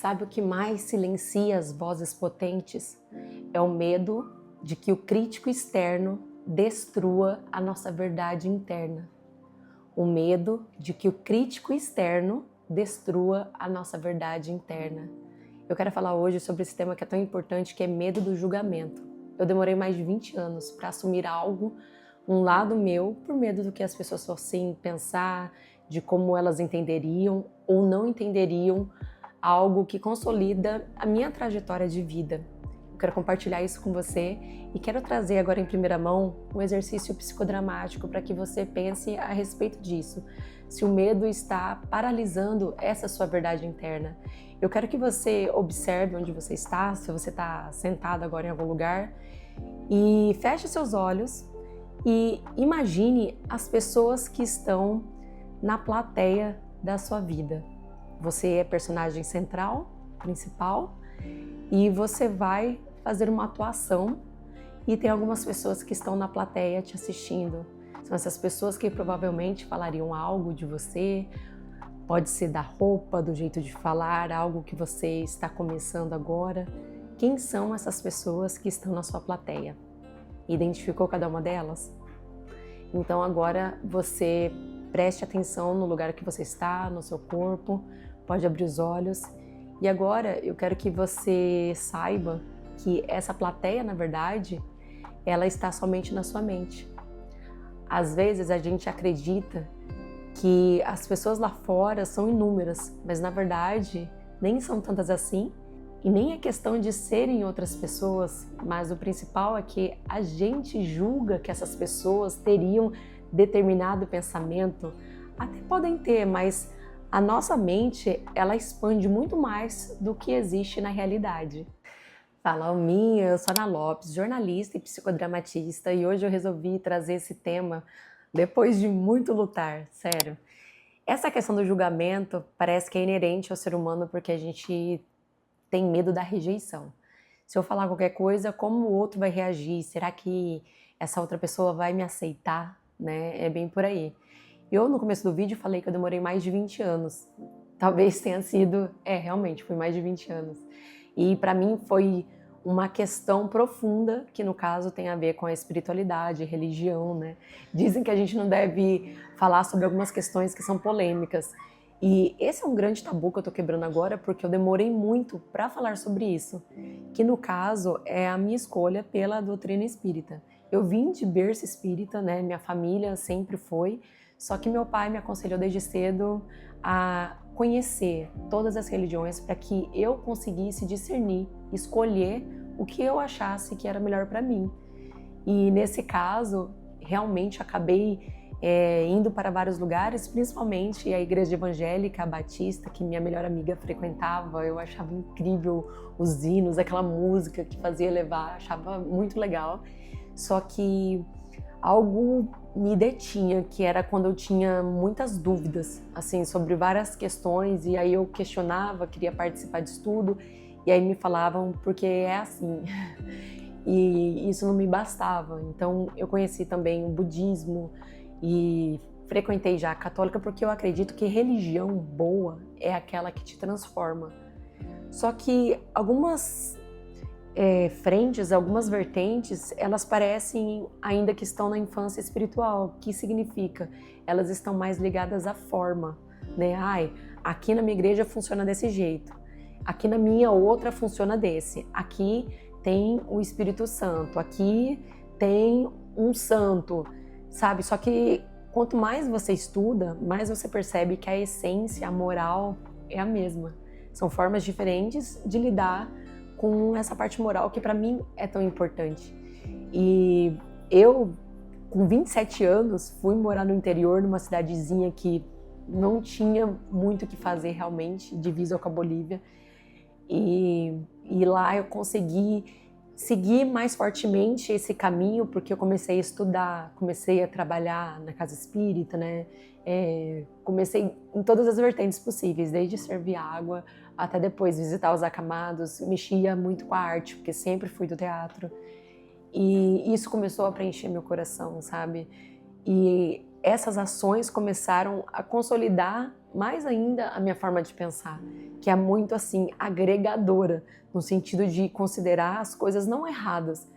Sabe o que mais silencia as vozes potentes? É o medo de que o crítico externo destrua a nossa verdade interna. O medo de que o crítico externo destrua a nossa verdade interna. Eu quero falar hoje sobre esse tema que é tão importante, que é medo do julgamento. Eu demorei mais de 20 anos para assumir algo, um lado meu, por medo do que as pessoas fossem pensar, de como elas entenderiam ou não entenderiam algo que consolida a minha trajetória de vida. Eu quero compartilhar isso com você e quero trazer agora em primeira mão um exercício psicodramático para que você pense a respeito disso. Se o medo está paralisando essa sua verdade interna. Eu quero que você observe onde você está, se você está sentado agora em algum lugar, e feche seus olhos e imagine as pessoas que estão na plateia da sua vida. Você é personagem central, principal, e você vai fazer uma atuação e tem algumas pessoas que estão na plateia te assistindo. São essas pessoas que provavelmente falariam algo de você, pode ser da roupa, do jeito de falar, algo que você está começando agora. Quem são essas pessoas que estão na sua plateia? Identificou cada uma delas? Então agora você preste atenção no lugar que você está, no seu corpo, pode abrir os olhos. E agora eu quero que você saiba que essa plateia, na verdade, ela está somente na sua mente. Às vezes a gente acredita que as pessoas lá fora são inúmeras, mas na verdade nem são tantas assim. E nem é questão de serem outras pessoas, mas o principal é que a gente julga que essas pessoas teriam determinado pensamento. Até podem ter, mas a nossa mente, ela expande muito mais do que existe na realidade. Fala, Alminha, eu sou Ana Lopes, jornalista e psicodramatista, e hoje eu resolvi trazer esse tema depois de muito lutar, sério. Essa questão do julgamento parece que é inerente ao ser humano porque a gente tem medo da rejeição. Se eu falar qualquer coisa, como o outro vai reagir? Será que essa outra pessoa vai me aceitar? Né? É bem por aí. Eu, no começo do vídeo, falei que eu demorei mais de 20 anos. Talvez tenha sido... realmente, foi mais de 20 anos. E para mim foi uma questão profunda, que no caso tem a ver com a espiritualidade, religião, né? Dizem que a gente não deve falar sobre algumas questões que são polêmicas. E esse é um grande tabu que eu tô quebrando agora, porque eu demorei muito para falar sobre isso, que no caso é a minha escolha pela doutrina espírita. Eu vim de berço espírita, né? Minha família sempre foi, só que meu pai me aconselhou desde cedo a conhecer todas as religiões para que eu conseguisse discernir, escolher o que eu achasse que era melhor para mim. E nesse caso, realmente acabei indo para vários lugares, principalmente a igreja evangélica, a Batista, que minha melhor amiga frequentava. Eu achava incrível os hinos, aquela música que fazia levar, achava muito legal. Só que algo me detinha, que era quando eu tinha muitas dúvidas, assim, sobre várias questões, e aí eu questionava, queria participar de estudo, e aí me falavam, porque é assim. E isso não me bastava. Então eu conheci também o budismo e frequentei já a católica, porque eu acredito que religião boa é aquela que te transforma. Só que algumas frentes, algumas vertentes, elas parecem ainda que estão na infância espiritual. O que significa? Elas estão mais ligadas à forma, né? Aqui na minha igreja funciona desse jeito, aqui na minha outra funciona desse, aqui tem o Espírito Santo, aqui tem um santo, sabe? Só que quanto mais você estuda, mais você percebe que a essência, a moral é a mesma. São formas diferentes de lidar com essa parte moral que para mim é tão importante. E eu, com 27 anos, fui morar no interior, numa cidadezinha que não tinha muito o que fazer realmente, divisa com a Bolívia. E lá eu consegui seguir mais fortemente esse caminho, porque eu comecei a estudar, comecei a trabalhar na casa espírita, né? Comecei em todas as vertentes possíveis, desde servir água até depois visitar os acamados. Mexia muito com a arte, porque sempre fui do teatro. E isso começou a preencher meu coração, sabe? E essas ações começaram a consolidar mais ainda a minha forma de pensar, que é muito assim, agregadora, no sentido de considerar as coisas não erradas,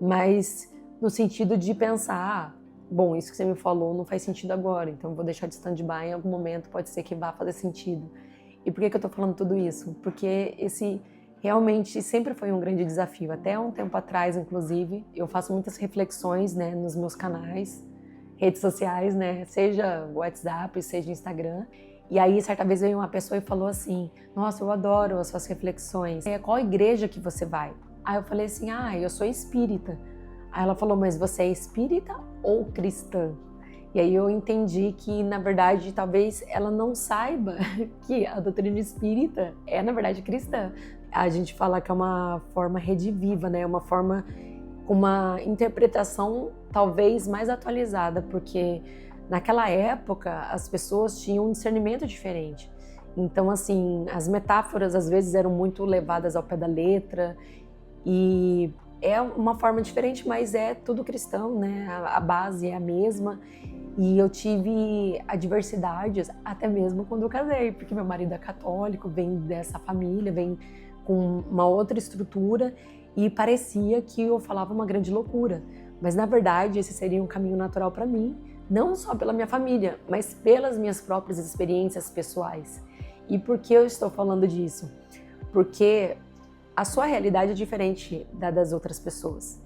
mas no sentido de pensar, bom, isso que você me falou não faz sentido agora, então eu vou deixar de stand-by, em algum momento pode ser que vá fazer sentido. E por que eu tô falando tudo isso? Porque esse realmente sempre foi um grande desafio. Até um tempo atrás, inclusive, eu faço muitas reflexões, né, nos meus canais, redes sociais, né, seja WhatsApp, seja Instagram. E aí, certa vez veio uma pessoa e falou assim, nossa, eu adoro as suas reflexões. Qual igreja que você vai? Aí eu falei assim, eu sou espírita. Aí ela falou, mas você é espírita ou cristã? E aí eu entendi que, na verdade, talvez ela não saiba que a doutrina espírita é, na verdade, cristã. A gente fala que é uma forma rediviva, né? Uma forma com uma interpretação talvez mais atualizada, porque naquela época as pessoas tinham um discernimento diferente. Então, assim, as metáforas às vezes eram muito levadas ao pé da letra e é uma forma diferente, mas é tudo cristão, né? A base é a mesma. E eu tive adversidades até mesmo quando eu casei, porque meu marido é católico, vem dessa família, vem com uma outra estrutura e parecia que eu falava uma grande loucura. Mas na verdade esse seria um caminho natural para mim, não só pela minha família, mas pelas minhas próprias experiências pessoais. E por que eu estou falando disso? Porque a sua realidade é diferente da das outras pessoas.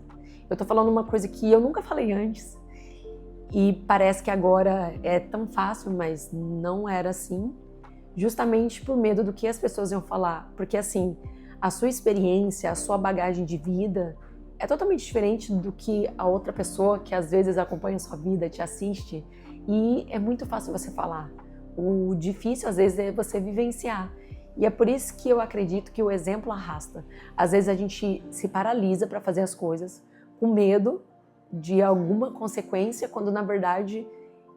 Eu estou falando uma coisa que eu nunca falei antes, e parece que agora é tão fácil, mas não era assim, justamente por medo do que as pessoas iam falar. Porque assim, a sua experiência, a sua bagagem de vida é totalmente diferente do que a outra pessoa que às vezes acompanha a sua vida, te assiste, e é muito fácil você falar. O difícil às vezes é você vivenciar. E é por isso que eu acredito que o exemplo arrasta. Às vezes a gente se paralisa para fazer as coisas com medo de alguma consequência, quando na verdade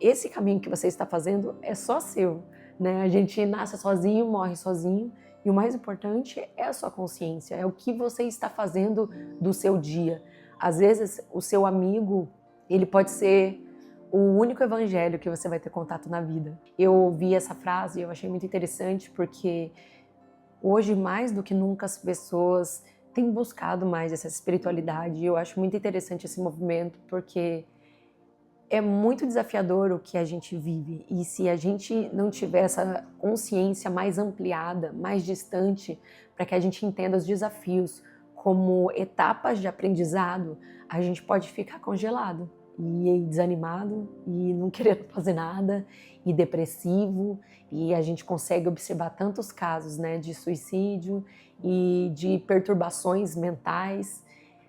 esse caminho que você está fazendo é só seu, né? A gente nasce sozinho, morre sozinho, e o mais importante é a sua consciência, é o que você está fazendo do seu dia. Às vezes o seu amigo, ele pode ser o único evangelho que você vai ter contato na vida. Eu ouvi essa frase e eu achei muito interessante, porque hoje mais do que nunca as pessoas tem buscado mais essa espiritualidade, e eu acho muito interessante esse movimento, porque é muito desafiador o que a gente vive, e se a gente não tiver essa consciência mais ampliada, mais distante, para que a gente entenda os desafios como etapas de aprendizado, a gente pode ficar congelado, e desanimado, e não querendo fazer nada, e depressivo, e a gente consegue observar tantos casos, né, de suicídio e de perturbações mentais,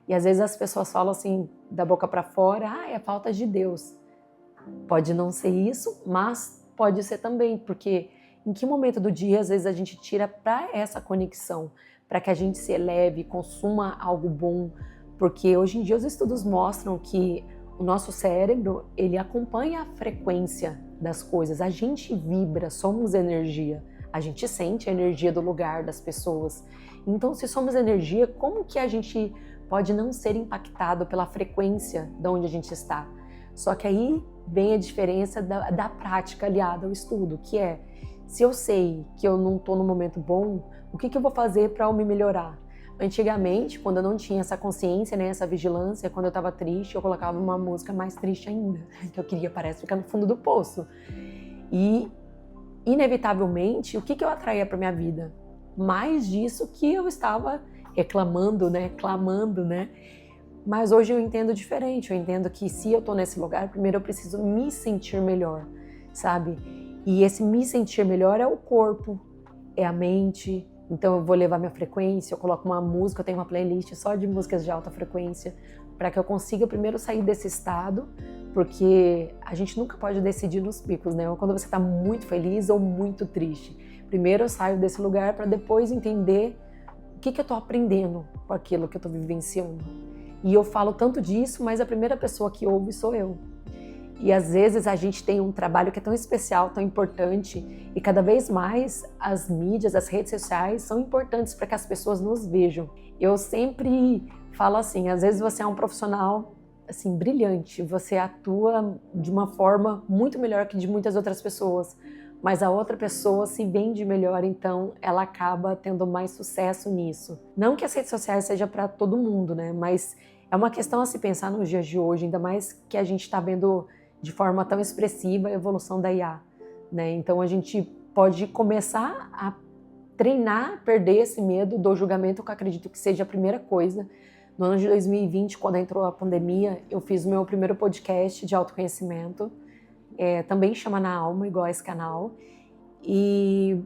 e às vezes as pessoas falam assim, da boca para fora, é falta de Deus. Pode não ser isso, mas pode ser também, porque em que momento do dia às vezes a gente tira para essa conexão, para que a gente se eleve, consuma algo bom, porque hoje em dia os estudos mostram que o nosso cérebro, ele acompanha a frequência das coisas, a gente vibra, somos energia, a gente sente a energia do lugar das pessoas. Então, se somos energia, como que a gente pode não ser impactado pela frequência de onde a gente está? Só que aí vem a diferença da prática aliada ao estudo, que é, se eu sei que eu não estou no momento bom, o que eu vou fazer para eu me melhorar? Antigamente, quando eu não tinha essa consciência, né, essa vigilância, quando eu estava triste, eu colocava uma música mais triste ainda, que eu queria, parece, ficar no fundo do poço. E, inevitavelmente, o que eu atraía para minha vida? Mais disso que eu estava reclamando, né, clamando, né? Mas hoje eu entendo diferente, eu entendo que se eu estou nesse lugar, primeiro eu preciso me sentir melhor, sabe? E esse me sentir melhor é o corpo, é a mente. Então eu vou levar minha frequência, eu coloco uma música, eu tenho uma playlist só de músicas de alta frequência, para que eu consiga primeiro sair desse estado, porque a gente nunca pode decidir nos picos, né? Ou quando você está muito feliz ou muito triste. Primeiro eu saio desse lugar para depois entender o que eu estou aprendendo com aquilo que eu estou vivenciando. E eu falo tanto disso, mas a primeira pessoa que ouve sou eu. E às vezes a gente tem um trabalho que é tão especial, tão importante, e cada vez mais as mídias, as redes sociais são importantes para que as pessoas nos vejam. Eu sempre falo assim, às vezes você é um profissional assim, brilhante, você atua de uma forma muito melhor que de muitas outras pessoas, mas a outra pessoa se vende melhor, então ela acaba tendo mais sucesso nisso. Não que as redes sociais seja para todo mundo, né? Mas é uma questão a se pensar nos dias de hoje, ainda mais que a gente está vendo de forma tão expressiva a evolução da IA, né? Então a gente pode começar a treinar, perder esse medo do julgamento, que eu acredito que seja a primeira coisa. No ano de 2020, quando entrou a pandemia, eu fiz o meu primeiro podcast de autoconhecimento, também chama Na Alma, igual a esse canal, e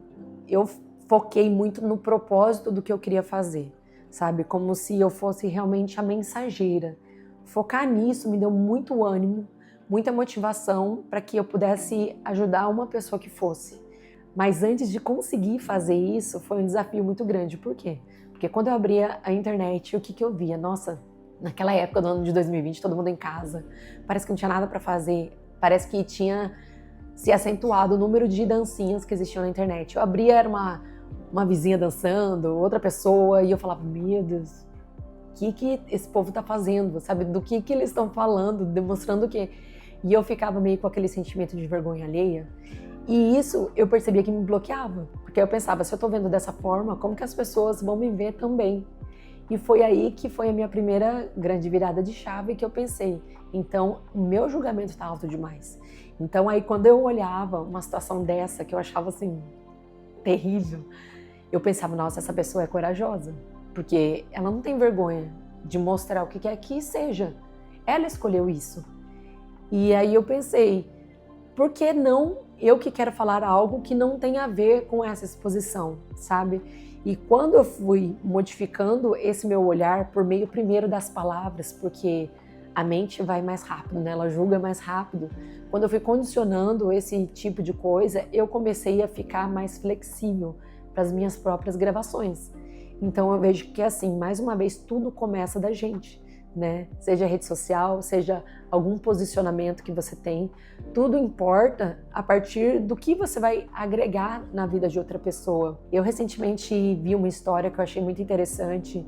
eu foquei muito no propósito do que eu queria fazer, sabe? Como se eu fosse realmente a mensageira. Focar nisso me deu muito ânimo, muita motivação para que eu pudesse ajudar uma pessoa que fosse. Mas antes de conseguir fazer isso, foi um desafio muito grande. Por quê? Porque quando eu abria a internet, o que eu via? Nossa, naquela época do ano de 2020, todo mundo em casa, parece que não tinha nada para fazer, parece que tinha se acentuado o número de dancinhas que existiam na internet. Eu abria, era uma vizinha dançando, outra pessoa, e eu falava, meu Deus, o que esse povo tá fazendo, sabe? Do que eles estão falando, demonstrando o quê? E eu ficava meio com aquele sentimento de vergonha alheia. E isso eu percebia que me bloqueava, porque eu pensava, se eu tô vendo dessa forma, como que as pessoas vão me ver também? E foi aí que foi a minha primeira grande virada de chave, que eu pensei, então o meu julgamento tá alto demais. Então aí quando eu olhava uma situação dessa, que eu achava assim, terrível, eu pensava, nossa, essa pessoa é corajosa, porque ela não tem vergonha de mostrar o que quer que seja. Ela escolheu isso. E aí eu pensei, por que não eu que quero falar algo que não tem a ver com essa exposição, sabe? E quando eu fui modificando esse meu olhar por meio primeiro das palavras, porque a mente vai mais rápido, né? Ela julga mais rápido. Quando eu fui condicionando esse tipo de coisa, eu comecei a ficar mais flexível para as minhas próprias gravações. Então eu vejo que, assim, mais uma vez, tudo começa da gente, né? Seja rede social, seja algum posicionamento que você tem, tudo importa a partir do que você vai agregar na vida de outra pessoa. Eu recentemente vi uma história que eu achei muito interessante,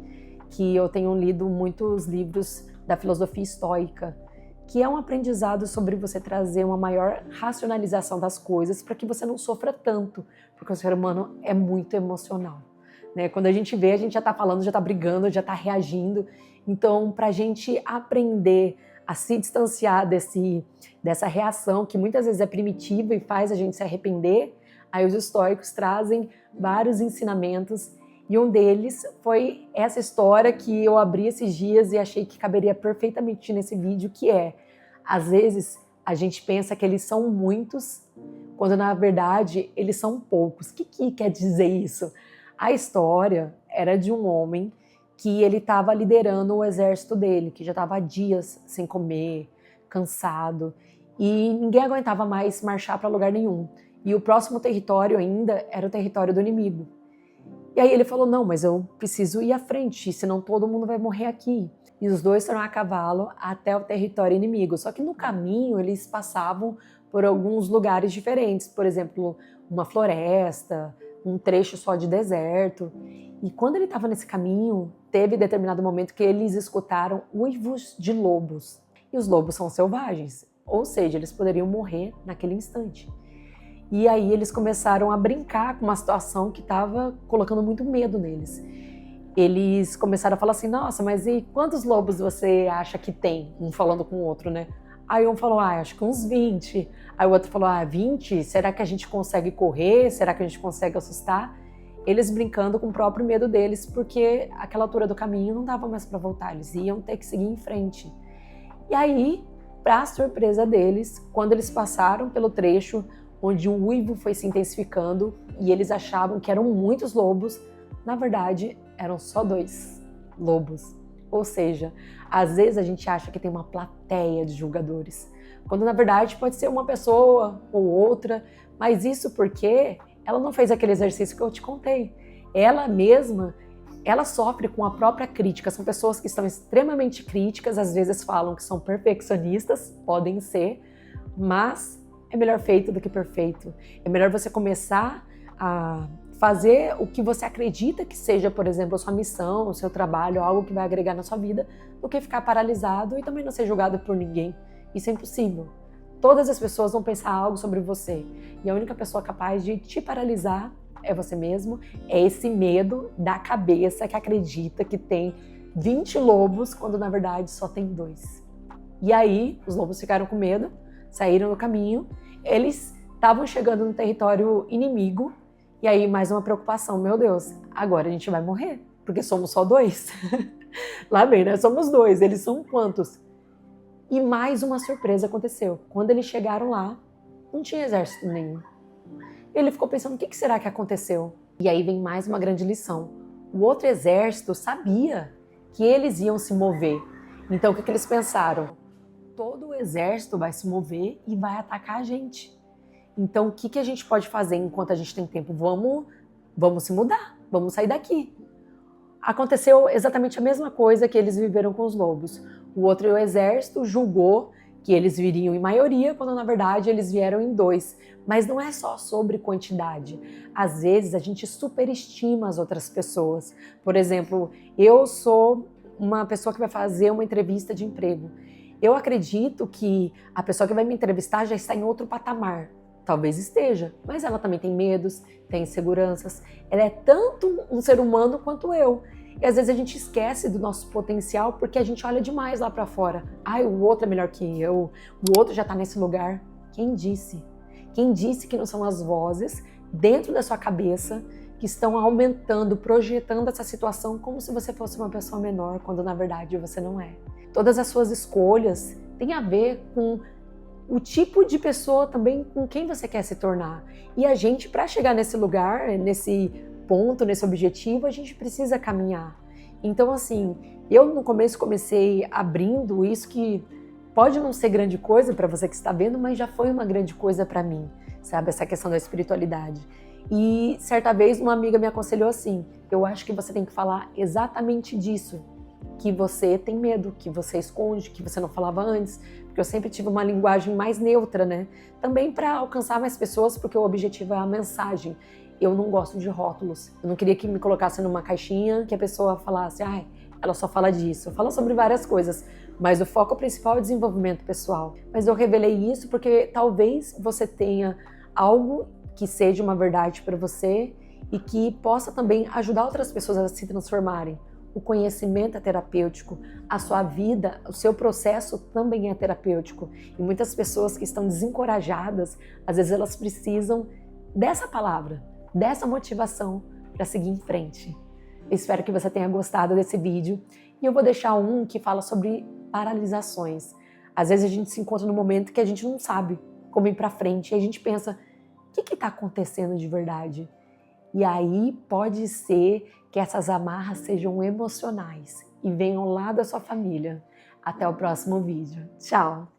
que eu tenho lido muitos livros da filosofia estoica, que é um aprendizado sobre você trazer uma maior racionalização das coisas para que você não sofra tanto, porque o ser humano é muito emocional, né? Quando a gente vê, a gente já está falando, já está brigando, já está reagindo. Então, para a gente aprender a se distanciar dessa reação, que muitas vezes é primitiva e faz a gente se arrepender, aí os estoicos trazem vários ensinamentos, e um deles foi essa história que eu abri esses dias e achei que caberia perfeitamente nesse vídeo, que é, às vezes, a gente pensa que eles são muitos, quando na verdade eles são poucos. O que quer dizer isso? A história era de um homem que ele estava liderando o exército dele, que já estava há dias sem comer, cansado, e ninguém aguentava mais marchar para lugar nenhum. E o próximo território ainda era o território do inimigo. E aí ele falou, não, mas eu preciso ir à frente, senão todo mundo vai morrer aqui. E os dois foram a cavalo até o território inimigo. Só que no caminho eles passavam por alguns lugares diferentes, por exemplo, uma floresta, um trecho só de deserto. E quando ele estava nesse caminho, teve determinado momento que eles escutaram uivos de lobos. E os lobos são selvagens, ou seja, eles poderiam morrer naquele instante. E aí eles começaram a brincar com uma situação que estava colocando muito medo neles. Eles começaram a falar assim, nossa, mas e quantos lobos você acha que tem? Um falando com o outro, né? Aí um falou, acho que uns 20. Aí o outro falou, 20? Será que a gente consegue correr? Será que a gente consegue assustar? Eles brincando com o próprio medo deles, porque aquela altura do caminho não dava mais para voltar, eles iam ter que seguir em frente. E aí, para surpresa deles, quando eles passaram pelo trecho onde o uivo foi se intensificando e eles achavam que eram muitos lobos, na verdade, eram só 2 lobos. Ou seja, às vezes a gente acha que tem uma plateia de julgadores, quando na verdade pode ser uma pessoa ou outra, mas isso porque ela não fez aquele exercício que eu te contei. Ela mesma, ela sofre com a própria crítica. São pessoas que estão extremamente críticas, às vezes falam que são perfeccionistas, podem ser, mas é melhor feito do que perfeito. É melhor você começar a fazer o que você acredita que seja, por exemplo, a sua missão, o seu trabalho, algo que vai agregar na sua vida, do que ficar paralisado e também não ser julgado por ninguém. Isso é impossível. Todas as pessoas vão pensar algo sobre você. E a única pessoa capaz de te paralisar é você mesmo. É esse medo da cabeça que acredita que tem 20 lobos, quando na verdade só tem 2. E aí, os lobos ficaram com medo, saíram do caminho. Eles estavam chegando no território inimigo. E aí, mais uma preocupação. Meu Deus, agora a gente vai morrer, porque somos só 2. Lá bem, né? Somos 2. Eles são quantos? E mais uma surpresa aconteceu. Quando eles chegaram lá, não tinha exército nenhum. Ele ficou pensando, o que será que aconteceu? E aí vem mais uma grande lição. O outro exército sabia que eles iam se mover. Então, o que eles pensaram? Todo o exército vai se mover e vai atacar a gente. Então, o que a gente pode fazer enquanto a gente tem tempo? Vamos se mudar, vamos sair daqui. Aconteceu exatamente a mesma coisa que eles viveram com os lobos. O outro exército julgou que eles viriam em maioria, quando na verdade eles vieram em 2. Mas não é só sobre quantidade. Às vezes a gente superestima as outras pessoas. Por exemplo, eu sou uma pessoa que vai fazer uma entrevista de emprego. Eu acredito que a pessoa que vai me entrevistar já está em outro patamar. Talvez esteja, mas ela também tem medos, tem inseguranças. Ela é tanto um ser humano quanto eu. E às vezes a gente esquece do nosso potencial porque a gente olha demais lá para fora. Ai, o outro é melhor que eu, o outro já está nesse lugar. Quem disse? Quem disse que não são as vozes dentro da sua cabeça que estão aumentando, projetando essa situação como se você fosse uma pessoa menor, quando na verdade você não é. Todas as suas escolhas têm a ver com o tipo de pessoa também com quem você quer se tornar. E a gente, para chegar nesse lugar, nesse ponto, nesse objetivo, a gente precisa caminhar. Então, assim, eu no começo comecei abrindo isso que pode não ser grande coisa para você que está vendo, mas já foi uma grande coisa para mim, sabe? Essa questão da espiritualidade. E certa vez uma amiga me aconselhou assim, eu acho que você tem que falar exatamente disso, que você tem medo, que você esconde, que você não falava antes, porque eu sempre tive uma linguagem mais neutra, né? Também para alcançar mais pessoas, porque o objetivo é a mensagem. Eu não gosto de rótulos. Eu não queria que me colocassem numa caixinha que a pessoa falasse, ai, ela só fala disso. Fala sobre várias coisas, mas o foco principal é o desenvolvimento pessoal. Mas eu revelei isso porque talvez você tenha algo que seja uma verdade para você e que possa também ajudar outras pessoas a se transformarem. O conhecimento é terapêutico, a sua vida, o seu processo também é terapêutico. E muitas pessoas que estão desencorajadas, às vezes elas precisam dessa palavra, dessa motivação para seguir em frente. Eu espero que você tenha gostado desse vídeo e eu vou deixar um que fala sobre paralisações. Às vezes a gente se encontra num momento que a gente não sabe como ir para frente e a gente pensa, o que está acontecendo de verdade? E aí pode ser que essas amarras sejam emocionais e venham lá da sua família. Até o próximo vídeo. Tchau!